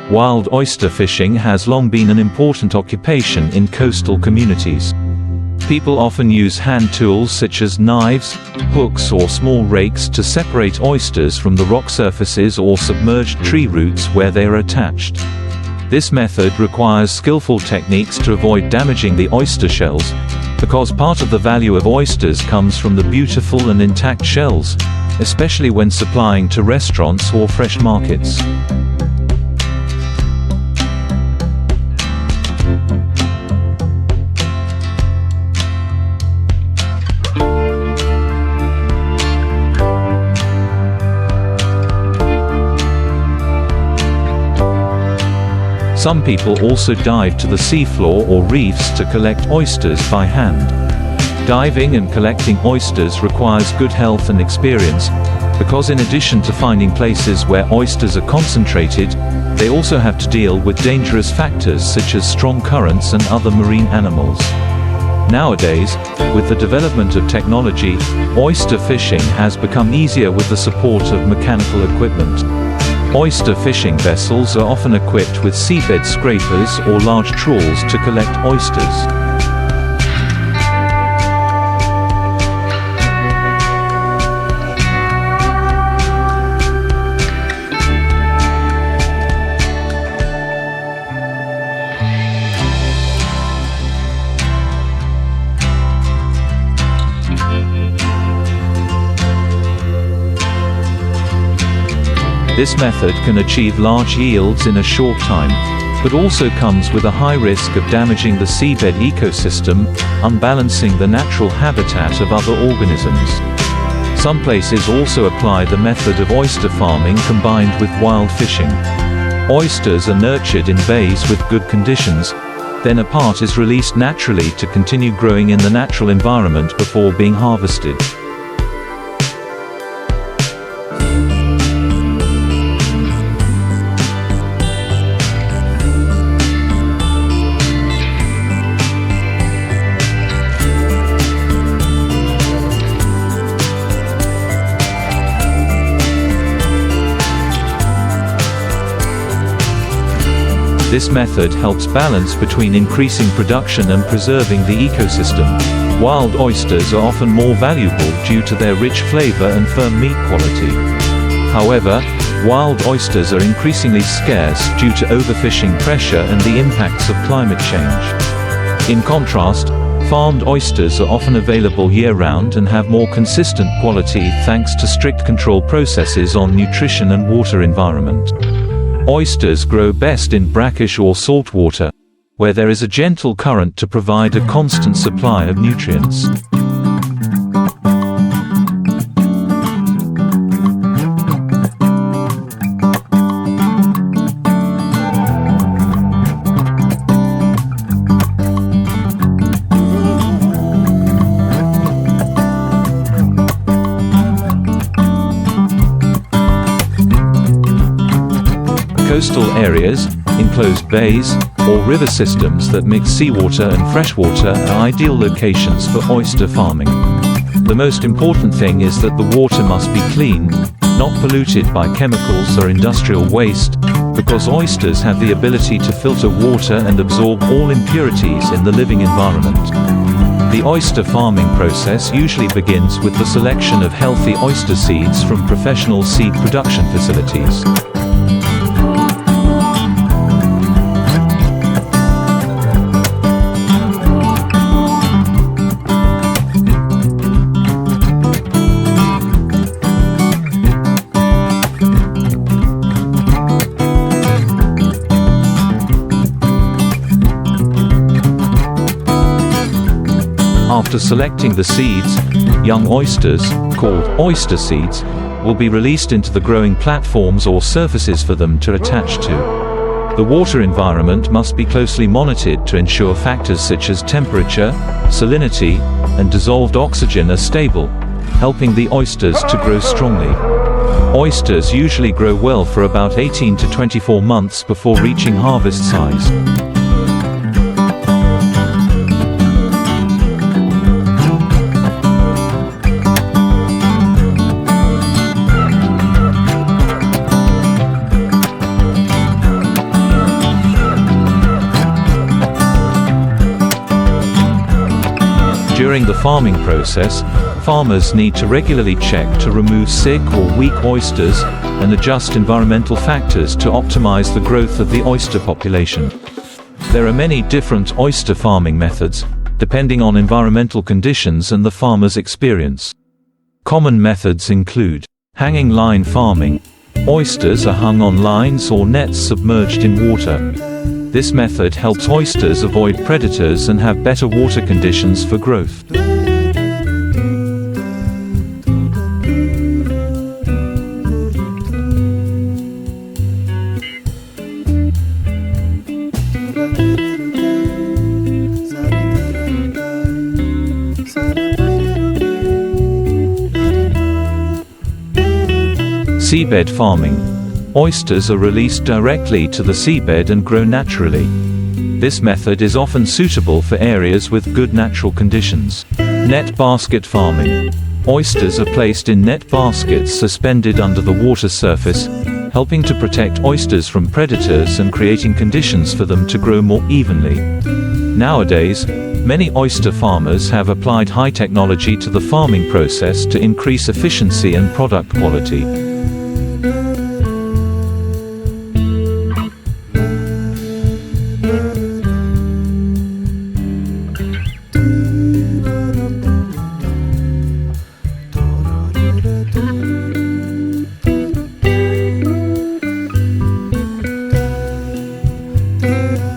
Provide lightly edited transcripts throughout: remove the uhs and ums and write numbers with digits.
Wild oyster fishing has long been an important occupation in coastal communities. People often use hand tools such as knives, hooks or small rakes to separate oysters from the rock surfaces or submerged tree roots where they are attached. This method requires skillful techniques to avoid damaging the oyster shells, because part of the value of oysters comes from the beautiful and intact shells, especially when supplying to restaurants or fresh markets. Some people also dive to the seafloor or reefs to collect oysters by hand. Diving and collecting oysters requires good health and experience, because in addition to finding places where oysters are concentrated, they also have to deal with dangerous factors such as strong currents and other marine animals. Nowadays, with the development of technology, oyster fishing has become easier with the support of mechanical equipment. Oyster fishing vessels are often equipped with seabed scrapers or large trawls to collect oysters. This method can achieve large yields in a short time, but also comes with a high risk of damaging the seabed ecosystem, unbalancing the natural habitat of other organisms. Some places also apply the method of oyster farming combined with wild fishing. Oysters are nurtured in bays with good conditions, then a part is released naturally to continue growing in the natural environment before being harvested. This method helps balance between increasing production and preserving the ecosystem. Wild oysters are often more valuable due to their rich flavor and firm meat quality. However, wild oysters are increasingly scarce due to overfishing pressure and the impacts of climate change. In contrast, farmed oysters are often available year-round and have more consistent quality thanks to strict control processes on nutrition and water environment. Oysters grow best in brackish or salt water, where there is a gentle current to provide a constant supply of nutrients. Coastal areas, enclosed bays, or river systems that mix seawater and freshwater are ideal locations for oyster farming. The most important thing is that the water must be clean, not polluted by chemicals or industrial waste, because oysters have the ability to filter water and absorb all impurities in the living environment. The oyster farming process usually begins with the selection of healthy oyster seeds from professional seed production facilities. After selecting the seeds, young oysters, called oyster seeds, will be released into the growing platforms or surfaces for them to attach to. The water environment must be closely monitored to ensure factors such as temperature, salinity, and dissolved oxygen are stable, helping the oysters to grow strongly. Oysters usually grow well for about 18 to 24 months before reaching harvest size. During the farming process, farmers need to regularly check to remove sick or weak oysters and adjust environmental factors to optimize the growth of the oyster population. There are many different oyster farming methods, depending on environmental conditions and the farmer's experience. Common methods include hanging line farming. Oysters are hung on lines or nets submerged in water. This method helps oysters avoid predators and have better water conditions for growth. Seabed farming. Oysters are released directly to the seabed and grow naturally. This method is often suitable for areas with good natural conditions. Net basket farming. Oysters are placed in net baskets suspended under the water surface, helping to protect oysters from predators and creating conditions for them to grow more evenly. Nowadays, many oyster farmers have applied high technology to the farming process to increase efficiency and product quality.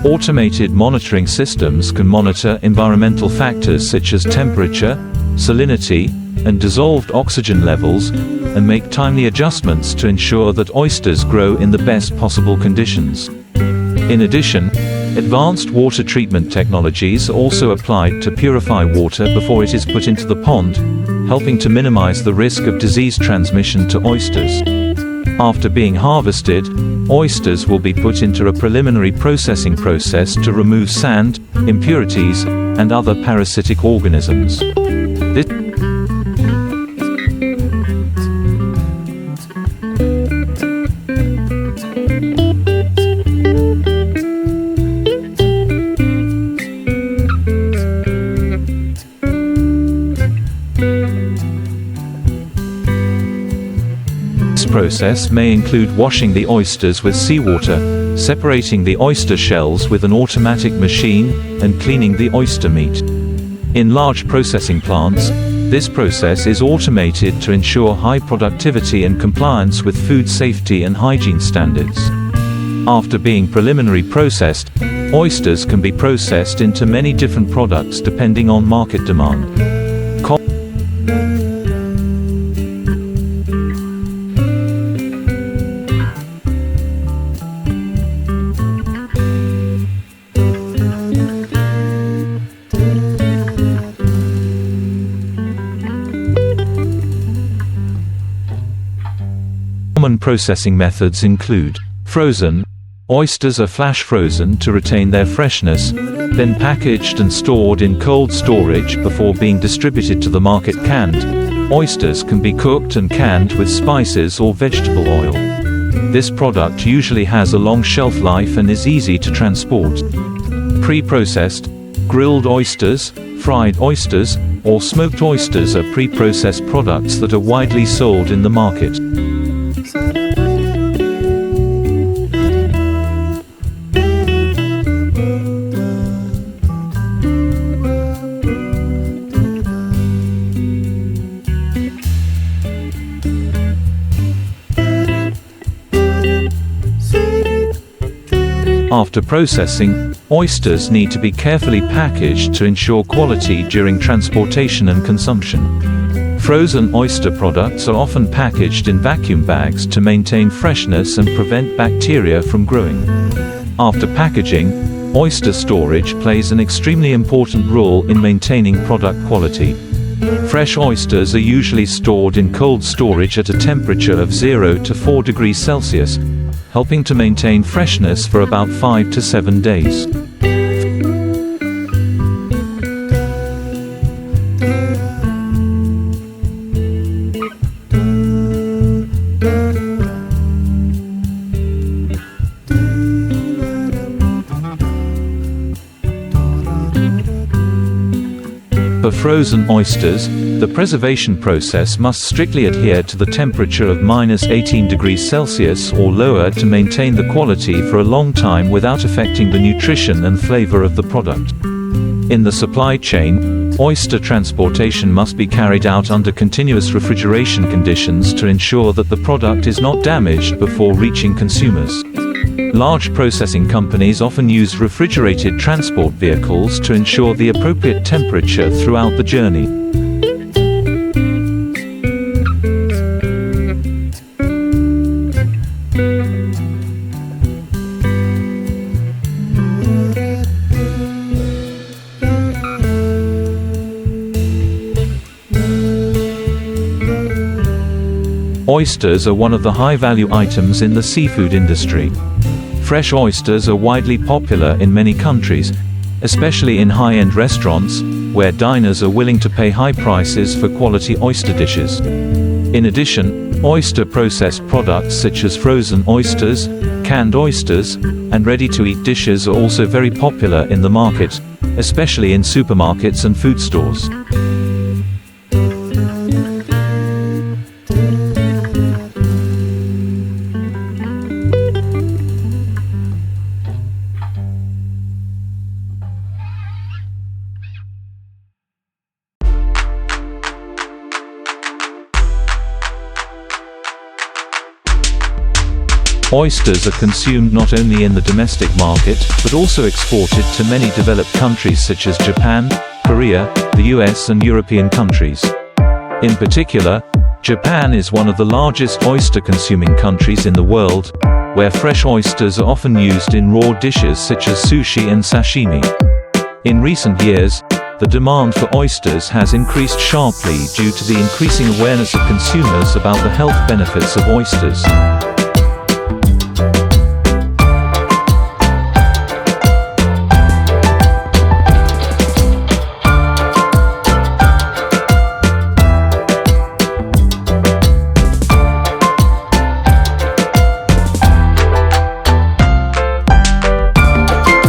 Automated monitoring systems can monitor environmental factors such as temperature, salinity, and dissolved oxygen levels, and make timely adjustments to ensure that oysters grow in the best possible conditions. In addition, advanced water treatment technologies are also applied to purify water before it is put into the pond, helping to minimize the risk of disease transmission to oysters. After being harvested, oysters will be put into a preliminary processing process to remove sand, impurities, and other parasitic organisms. This process may include washing the oysters with seawater, separating the oyster shells with an automatic machine, and cleaning the oyster meat. In large processing plants, this process is automated to ensure high productivity and compliance with food safety and hygiene standards. After being preliminary processed, oysters can be processed into many different products depending on market demand. Common processing methods include frozen. Oysters are flash frozen to retain their freshness, then packaged and stored in cold storage before being distributed to the market. Canned. Oysters can be cooked and canned with spices or vegetable oil. This product usually has a long shelf life and is easy to transport. Pre-processed. Grilled oysters, fried oysters, or smoked oysters are pre-processed products that are widely sold in the market. After processing, oysters need to be carefully packaged to ensure quality during transportation and consumption. Frozen oyster products are often packaged in vacuum bags to maintain freshness and prevent bacteria from growing. After packaging, oyster storage plays an extremely important role in maintaining product quality. Fresh oysters are usually stored in cold storage at a temperature of 0 to 4 degrees Celsius, helping to maintain freshness for about 5 to 7 days. For For frozen oysters, the preservation process must strictly adhere to the temperature of -18 degrees Celsius or lower to maintain the quality for a long time without affecting the nutrition and flavor of the product. In the supply chain, oyster transportation must be carried out under continuous refrigeration conditions to ensure that the product is not damaged before reaching consumers. Large processing companies often use refrigerated transport vehicles to ensure the appropriate temperature throughout the journey. Oysters are one of the high-value items in the seafood industry. Fresh oysters are widely popular in many countries, especially in high-end restaurants, where diners are willing to pay high prices for quality oyster dishes. In addition, oyster processed products such as frozen oysters, canned oysters, and ready-to-eat dishes are also very popular in the market, especially in supermarkets and food stores. Oysters are consumed not only in the domestic market, but also exported to many developed countries such as Japan, Korea, the US and European countries. In particular, Japan is one of the largest oyster-consuming countries in the world, where fresh oysters are often used in raw dishes such as sushi and sashimi. In recent years, the demand for oysters has increased sharply due to the increasing awareness of consumers about the health benefits of oysters.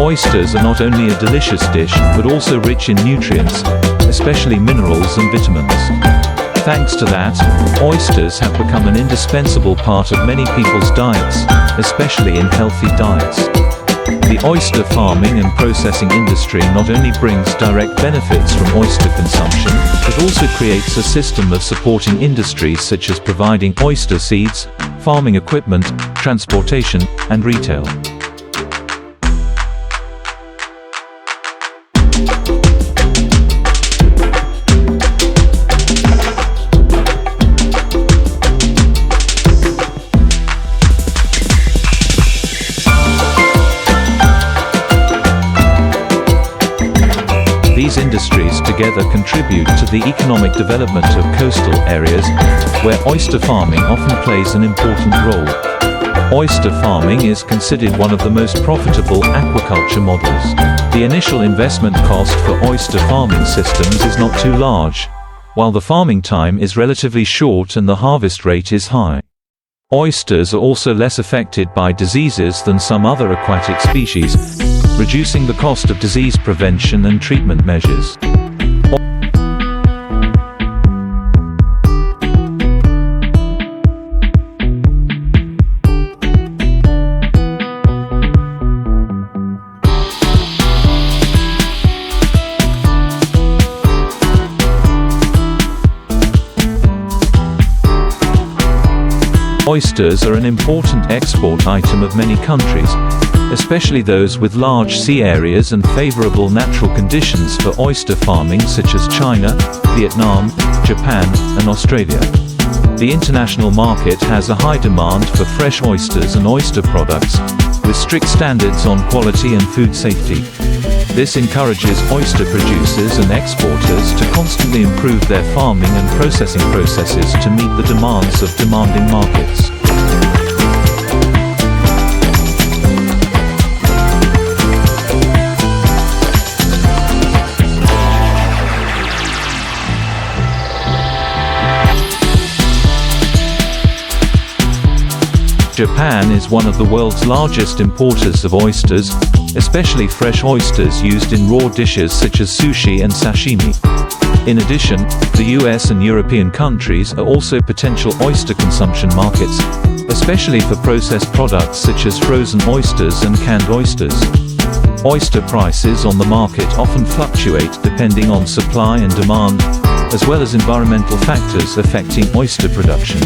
Oysters are not only a delicious dish, but also rich in nutrients, especially minerals and vitamins. Thanks to that, oysters have become an indispensable part of many people's diets, especially in healthy diets. The oyster farming and processing industry not only brings direct benefits from oyster consumption, but also creates a system of supporting industries such as providing oyster seeds, farming equipment, transportation, and retail. These industries together contribute to the economic development of coastal areas, where oyster farming often plays an important role. Oyster farming is considered one of the most profitable aquaculture models. The initial investment cost for oyster farming systems is not too large, while the farming time is relatively short and the harvest rate is high. Oysters are also less affected by diseases than some other aquatic species, reducing the cost of disease prevention and treatment measures. Oysters are an important export item of many countries, especially those with large sea areas and favorable natural conditions for oyster farming such as China, Vietnam, Japan, and Australia. The international market has a high demand for fresh oysters and oyster products, with strict standards on quality and food safety. This encourages oyster producers and exporters to constantly improve their farming and processing processes to meet the demands of demanding markets. Japan is one of the world's largest importers of oysters, especially fresh oysters used in raw dishes such as sushi and sashimi. In addition, the US and European countries are also potential oyster consumption markets, especially for processed products such as frozen oysters and canned oysters. Oyster prices on the market often fluctuate depending on supply and demand, as well as environmental factors affecting oyster production.